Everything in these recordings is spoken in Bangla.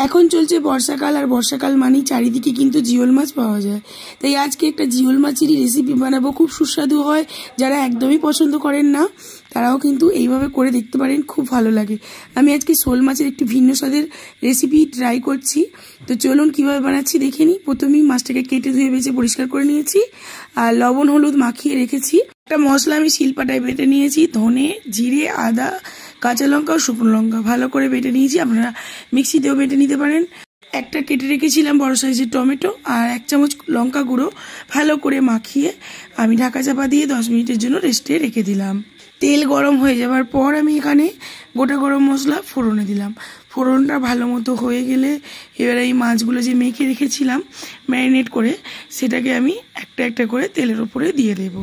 এখন চলছে বর্ষাকাল, আর বর্ষাকাল মানেই চারিদিকে কিন্তু জিওল মাছ পাওয়া যায়। তাই আজকে একটা জিওল মাছেরই রেসিপি বানাবো, খুব সুস্বাদু হয়। যারা একদমই পছন্দ করেন না তারাও কিন্তু এইভাবে করে দেখতে পারেন, খুব ভালো লাগে। আমি আজকে শোল মাছের একটি ভিন্ন স্বাদের রেসিপি ট্রাই করছি। তো চলুন কীভাবে বানাচ্ছি দেখে নিই। প্রথমেই মাছটাকে কেটে ধুয়ে বেছে পরিষ্কার করে নিয়েছি, আর লবণ হলুদ মাখিয়ে রেখেছি। একটা মশলা আমি শিলপাটায় বেটে নিয়েছি, ধনে, জিরে, আদা, কাঁচা লঙ্কা ও শুকনো লঙ্কা ভালো করে বেটে নিয়েছি। আপনারা মিক্সিতেও বেটে নিতে পারেন। একটা কেটে রেখেছিলাম বড় সাইজের টমেটো, আর 1 চামচ লঙ্কা গুঁড়ো ভালো করে মাখিয়ে আমি ঢাকা চাপা দিয়ে 10 মিনিটের জন্য রেস্টে রেখে দিলাম। তেল গরম হয়ে যাওয়ার পর আমি এখানে গোটা গরম মশলা ফোড়নে দিলাম। ফোড়নটা ভালো মতো হয়ে গেলে এবার এই মাছগুলো যে মেখে রেখেছিলাম ম্যারিনেট করে, সেটাকে আমি একটা একটা করে তেলের ওপরে দিয়ে দেব।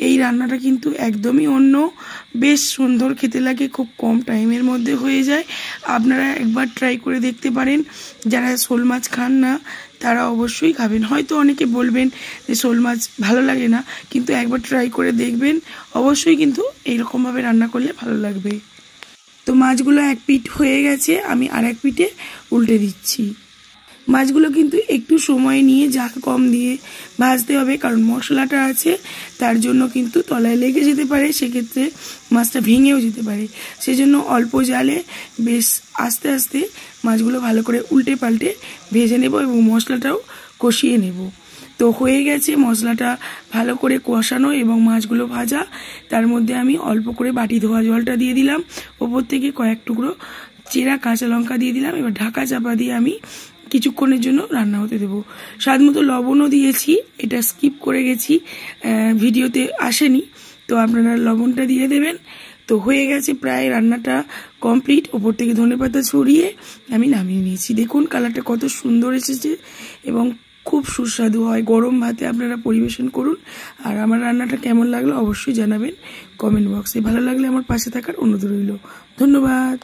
এই রান্নাটা কিন্তু একদমই অন্য, বেশ সুন্দর খেতে লাগে, খুব কম টাইমের মধ্যে হয়ে যায়। আপনারা একবার ট্রাই করে দেখতে পারেন। যারা শোল মাছ খান না তারা অবশ্যই খাবেন। হয়তো অনেকে বলবেন যে শোল মাছ ভালো লাগে না, কিন্তু একবার ট্রাই করে দেখবেন, অবশ্যই কিন্তু এইরকমভাবে রান্না করলে ভালো লাগবে। তো মাছগুলো এক পিঠ হয়ে গেছে, আমি আর এক পিঠে উল্টে দিচ্ছি। মাছগুলো কিন্তু একটু সময় নিয়ে জাল কম দিয়ে ভাজতে হবে, কারণ মশলাটা আছে, তার জন্য কিন্তু তলায় লেগে যেতে পারে, সেক্ষেত্রে মাছটা ভেঙেও যেতে পারে। সেজন্য অল্প জালে বেশ আস্তে আস্তে মাছগুলো ভালো করে উল্টে পাল্টে ভেজে নেব এবং মশলাটাও কষিয়ে নেব। তো হয়ে গেছে মশলাটা ভালো করে কষানো এবং মাছগুলো ভাজা। তার মধ্যে আমি অল্প করে বাটি ধোয়া জলটা দিয়ে দিলাম, ওপর থেকে কয়েক টুকরো চেরা কাঁচা লঙ্কা দিয়ে দিলাম। এবার ঢাকা চাপা দিয়ে আমি কিছুক্ষণের জন্য রান্না হতে দেবো। স্বাদ মতো লবণও দিয়েছি, এটা স্কিপ করে গেছি, ভিডিওতে আসেনি, তো আপনারা লবণটা দিয়ে দেবেন। তো হয়ে গেছে প্রায় রান্নাটা কমপ্লিট। ওপর থেকে ধনেপাতা ছড়িয়ে আমি নামিয়ে নিয়েছি। দেখুন কালারটা কত সুন্দর এসেছে এবং খুব সুস্বাদু হয়। গরম ভাতে আপনারা পরিবেশন করুন। আর আমার রান্নাটা কেমন লাগলো অবশ্যই জানাবেন কমেন্ট বক্সে। ভালো লাগলে আমার পাশে থাকার অনুরোধ রইল। ধন্যবাদ।